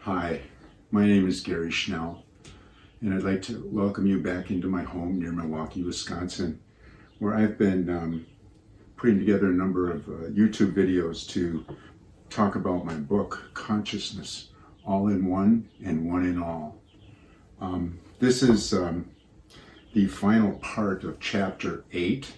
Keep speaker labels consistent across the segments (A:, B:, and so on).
A: Hi, my name is Gary Schnell, and I'd like to welcome you back into my home near Milwaukee, Wisconsin, where I've been putting together a number of YouTube videos to talk about my book, Consciousness, All in One and One in All. This is the final part of Chapter 8.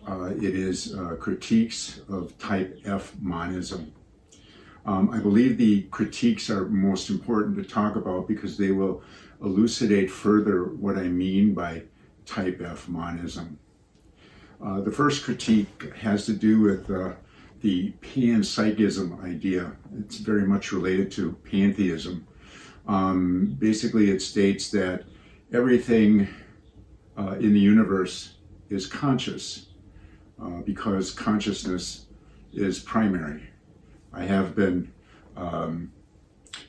A: It is critiques of TypeF-Monism. I believe the critiques are most important to talk about because they will elucidate further what I mean by TypeF-Monism. The first critique has to do with the Panpsychism idea. It's very much related to Pantheism. Basically, it states that everything in the universe is conscious because consciousness is primary. I have been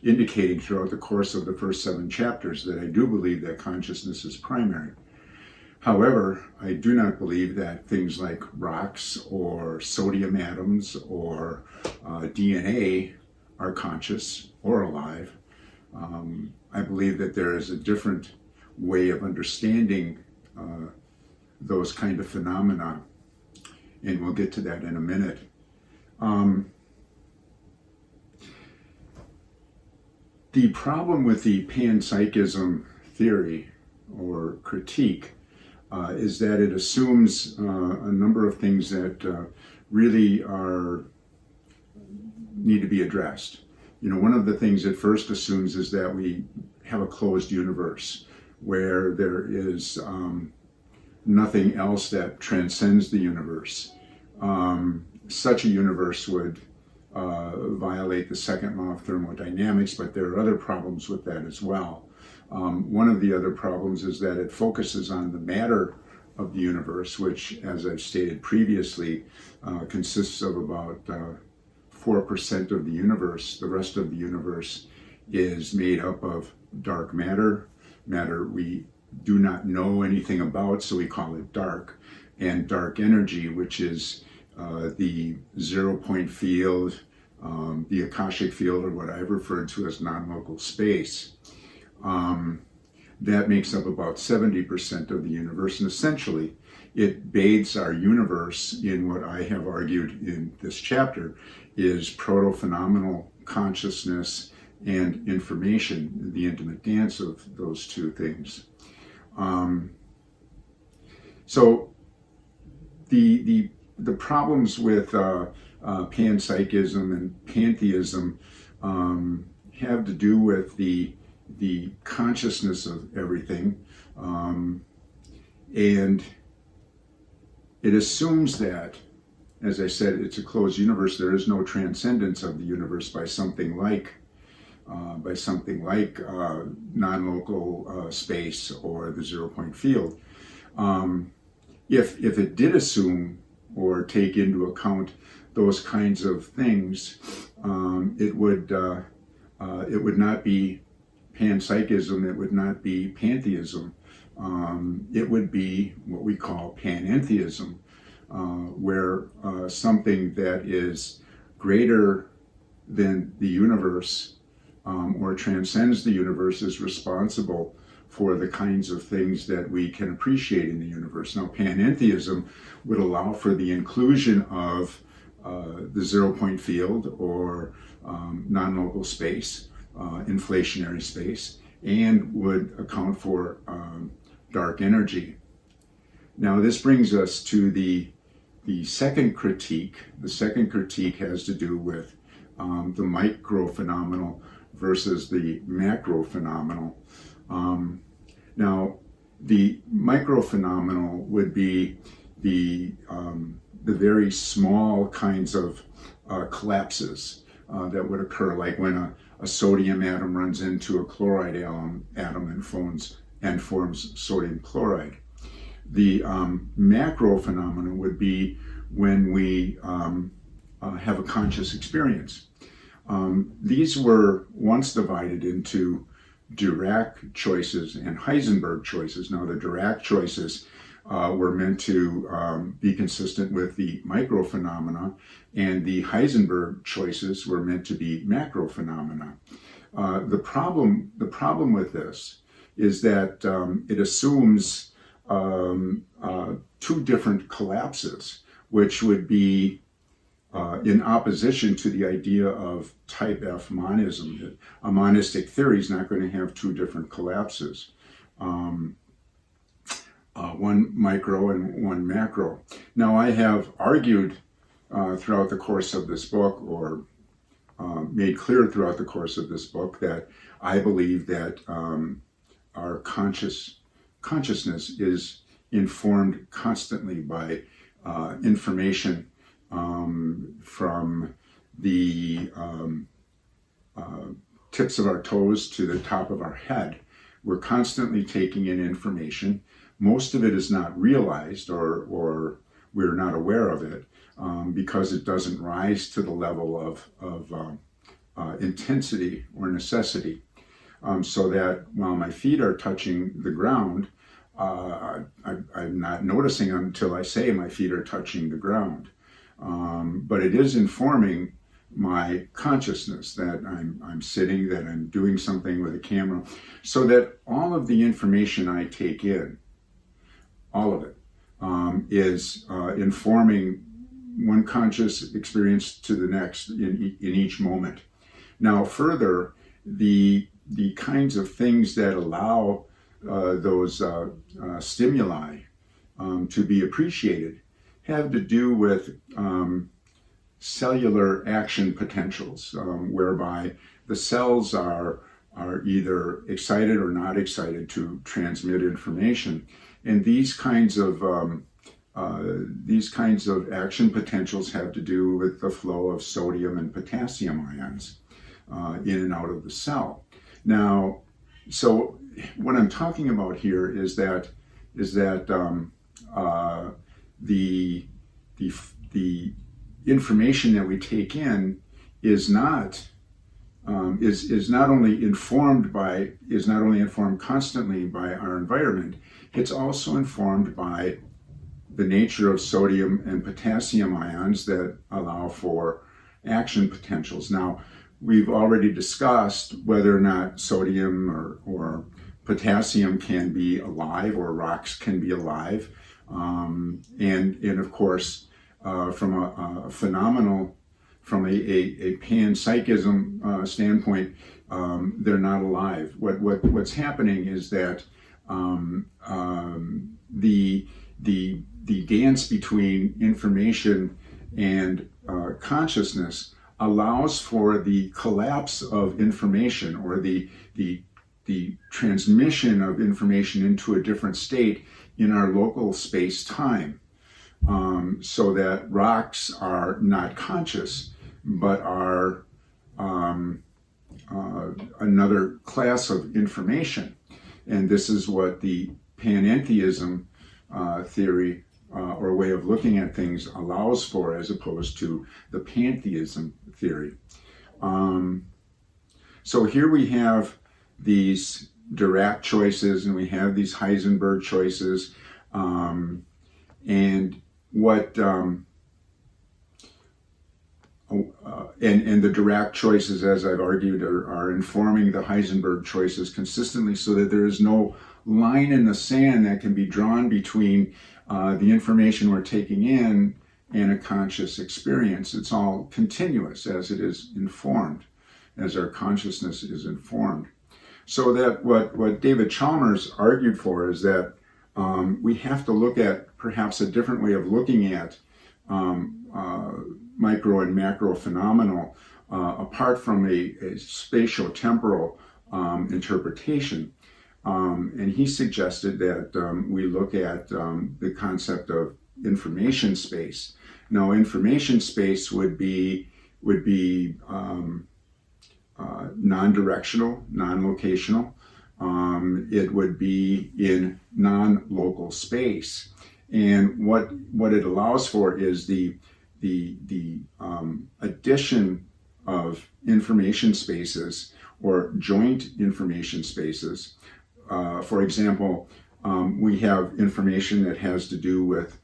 A: indicating throughout the course of the first 7 chapters that I do believe that consciousness is primary. However, I do not believe that things like rocks or sodium atoms or DNA are conscious or alive. I believe that there is a different way of understanding those kind of phenomena, and we'll get to that in a minute. The problem with the panpsychism theory or critique is that it assumes a number of things that really need to be addressed. You know, one of the things it first assumes is that we have a closed universe where there is nothing else that transcends the universe. Such a universe would violate the second law of thermodynamics, but there are other problems with that as well. One of the other problems is that it focuses on the matter of the universe, which, as I've stated previously, consists of about 4% of the universe. The rest of the universe is made up of dark matter, matter we do not know anything about, so we call it dark, and dark energy, which is the 0-point field, the Akashic field, or what I've referred to as non-local space. That makes up about 70% of the universe, and essentially it bathes our universe in what I have argued in this chapter is proto-phenomenal consciousness and information, the intimate dance of those two things. So the problems with panpsychism and pantheism have to do with the consciousness of everything, and it assumes that, as I said, it's a closed universe. There is no transcendence of the universe by something like non-local space or the 0-point field. If it did assume or take into account those kinds of things, it would not be panpsychism, it would not be pantheism. It would be what we call Panenthusiasm, where something that is greater than the universe or transcends the universe is responsible for the kinds of things that we can appreciate in the universe. Now, Panentheism would allow for the inclusion of the 0-point field or non-local space, inflationary space, and would account for dark energy. Now, this brings us to the second critique. The second critique has to do with the MicroPhenomenal versus the MacroPhenomenal. Now, the MicroPhenomenal would be the very small kinds of collapses that would occur, like when a sodium atom runs into a chloride atom and forms sodium chloride. The MacroPhenomenal would be when we have a conscious experience. These were once divided into Dirac choices and Heisenberg choices. Now, the Dirac choices were meant to be consistent with the microphenomena, and the Heisenberg choices were meant to be macrophenomena. The problem with this is that it assumes two different collapses, which would be in opposition to the idea of TypeF-Monism. That a monistic theory is not going to have two different collapses, one micro and one macro. Now, I have argued throughout the course of this book, or made clear throughout the course of this book, that I believe that our consciousness is informed constantly by information from the tips of our toes to the top of our head. We're constantly taking in information. Most of it is not realized, or we're not aware of it, because it doesn't rise to the level of intensity or necessity. So that while my feet are touching the ground, I'm not noticing until I say my feet are touching the ground. But it is informing my consciousness that I'm sitting, that I'm doing something with a camera, so that all of the information I take in, all of it, is informing one conscious experience to the next in each moment. Now, further, the kinds of things that allow those stimuli to be appreciated have to do with cellular action potentials, whereby the cells are either excited or not excited to transmit information. And these kinds of action potentials have to do with the flow of sodium and potassium ions in and out of the cell. Now, so what I'm talking about here is that the information that we take in is not only informed constantly by our environment. It's also informed by the nature of sodium and potassium ions that allow for action potentials. Now, we've already discussed whether or not sodium or potassium can be alive, or rocks can be alive. And of course, from a panpsychism standpoint, they're not alive. What's happening is that the dance between information and consciousness allows for the collapse of information, or the transmission of information into a different state in our local space-time, so that rocks are not conscious, but are another class of information. And this is what the Panentheism theory or way of looking at things allows for, as opposed to the Pantheism theory. So here we have these Dirac choices, and we have these Heisenberg choices, and what and the Dirac choices, as I've argued, are informing the Heisenberg choices consistently, so that there is no line in the sand that can be drawn between the information we're taking in and a conscious experience. It's all continuous as it is informed, as our consciousness is informed. So that what David Chalmers argued for is that we have to look at perhaps a different way of looking at micro and macro phenomenal, apart from a spatio-temporal interpretation. And he suggested that we look at the concept of information space. Now, information space would be non-directional, non-locational. It would be in non-local space, and what it allows for is the addition of information spaces, or joint information spaces. For example, we have information that has to do with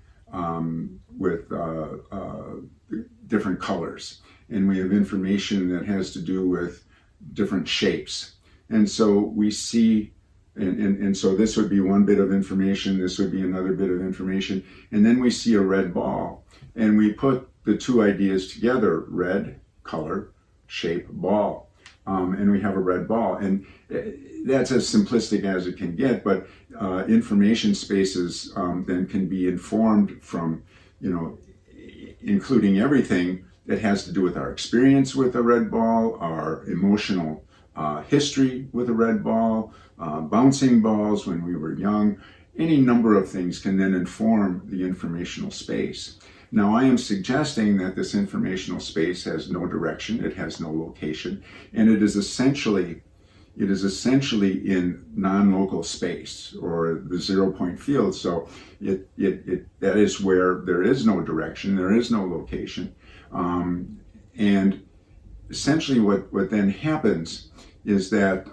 A: different colors, and we have information that has to do with different shapes. And so we see, and so this would be one bit of information, this would be another bit of information, and then we see a red ball, and we put the two ideas together, red, color, shape, ball, and we have a red ball. And that's as simplistic as it can get, but information spaces then can be informed from, including everything that has to do with our experience with a red ball, our emotional history with a red ball, bouncing balls when we were young. Any number of things can then inform the informational space. Now, I am suggesting that this informational space has no direction, it has no location, and it is essentially in non-local space, or the zero-point field. So that is where there is no direction, there is no location, and essentially what then happens is that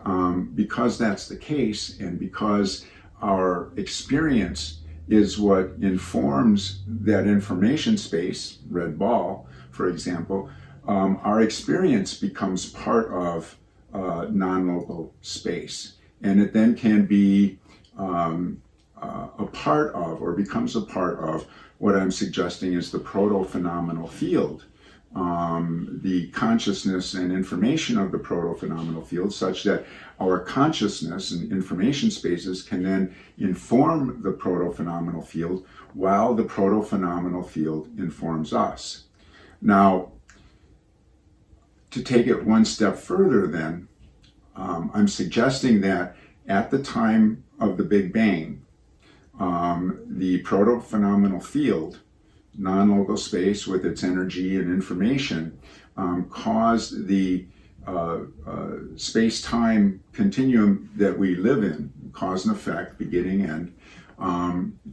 A: because that's the case, and because our experience is what informs that information space, red ball, for example, our experience becomes part of non-local space. And it then can be a part of, or becomes a part of, what I'm suggesting is the proto-phenomenal field. The consciousness and information of the proto-phenomenal field, such that our consciousness and information spaces can then inform the proto-phenomenal field, while the proto-phenomenal field informs us. Now, to take it one step further then, I'm suggesting that at the time of the Big Bang, the proto-phenomenal field, non-local space with its energy and information, caused the space-time continuum that we live in, cause and effect, beginning, end,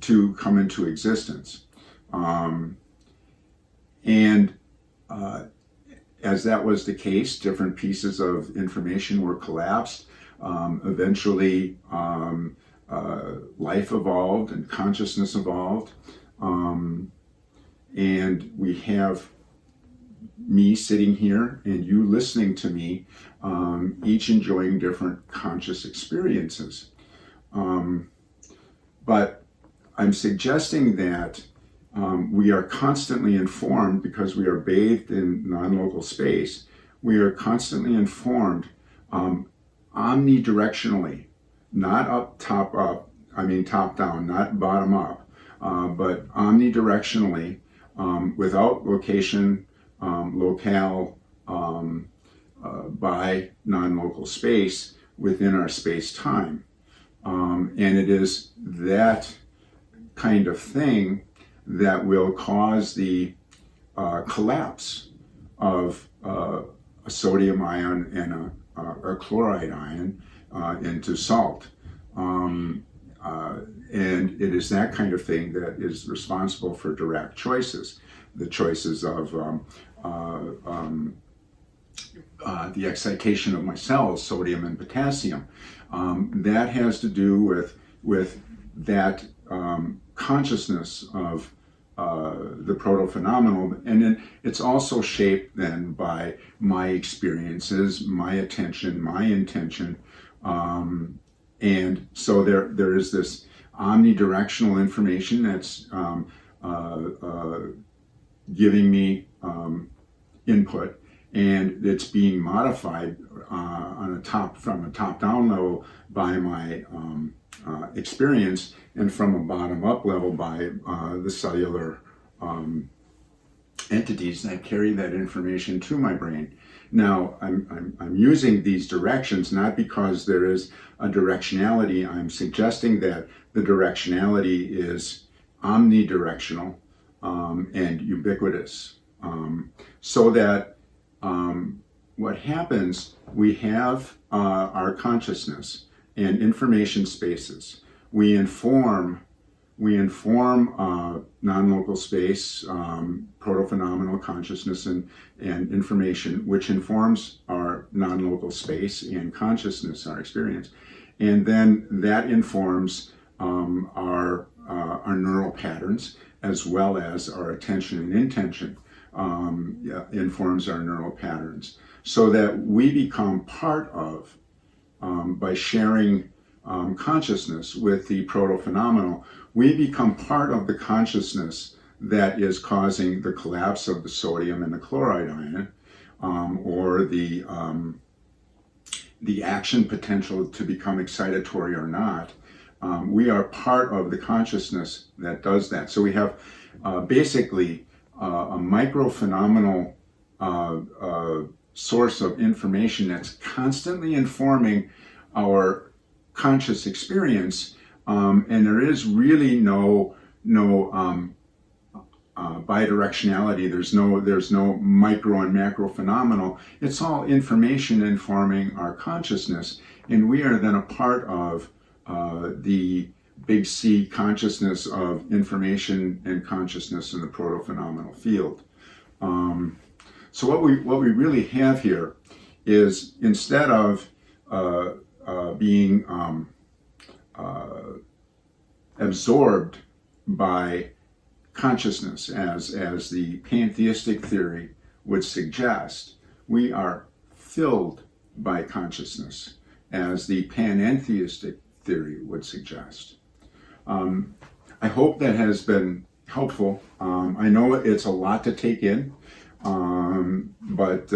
A: to come into existence. As that was the case, different pieces of information were collapsed. Eventually, life evolved and consciousness evolved. And we have me sitting here and you listening to me, each enjoying different conscious experiences. But I'm suggesting that we are constantly informed, because we are bathed in non-local space. We are constantly informed omnidirectionally, not top down, not bottom up, but omnidirectionally, without location, locale, by non-local space within our space-time. And it is that kind of thing that will cause the collapse of a sodium ion and a chloride ion into salt. And it is that kind of thing that is responsible for direct choices, the choices of the excitation of my cells, sodium and potassium. That has to do with that consciousness of the proto-phenomenal, and then it's also shaped then by my experiences, my attention, my intention, and so there is this omnidirectional information that's giving me input, and it's being modified from a top-down level by my experience, and from a bottom-up level by the cellular entities that carry that information to my brain. Now, I'm using these directions not because there is a directionality. I'm suggesting that the directionality is omnidirectional and ubiquitous, so that what happens, we have our consciousness and information spaces. We inform non-local space, proto-phenomenal consciousness and information, which informs our non-local space and consciousness, our experience. And then that informs our neural patterns, as well as our attention and intention. informs our neural patterns, so that we become part of, by sharing consciousness with the proto-phenomenal, we become part of the consciousness that is causing the collapse of the sodium and the chloride ion, or the action potential to become excitatory or not. We are part of the consciousness that does that. So we have basically a microphenomenal source of information that's constantly informing our conscious experience, and there is really no bidirectionality. There's no micro and macro phenomenal. It's all information informing our consciousness, and we are then a part of the big C consciousness of information and consciousness in the proto-phenomenal field. So what we really have here is, instead of being absorbed by consciousness, as the pantheistic theory would suggest, we are filled by consciousness, as the panentheistic theory would suggest. I hope that has been helpful. I know it's a lot to take in, but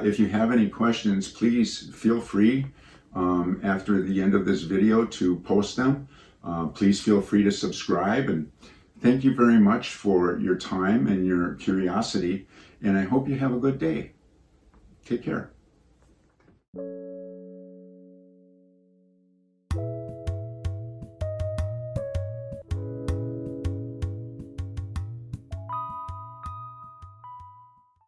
A: if you have any questions, please feel free after the end of this video to post them. Please feel free to subscribe, and thank you very much for your time and your curiosity, and I hope you have a good day. Take care.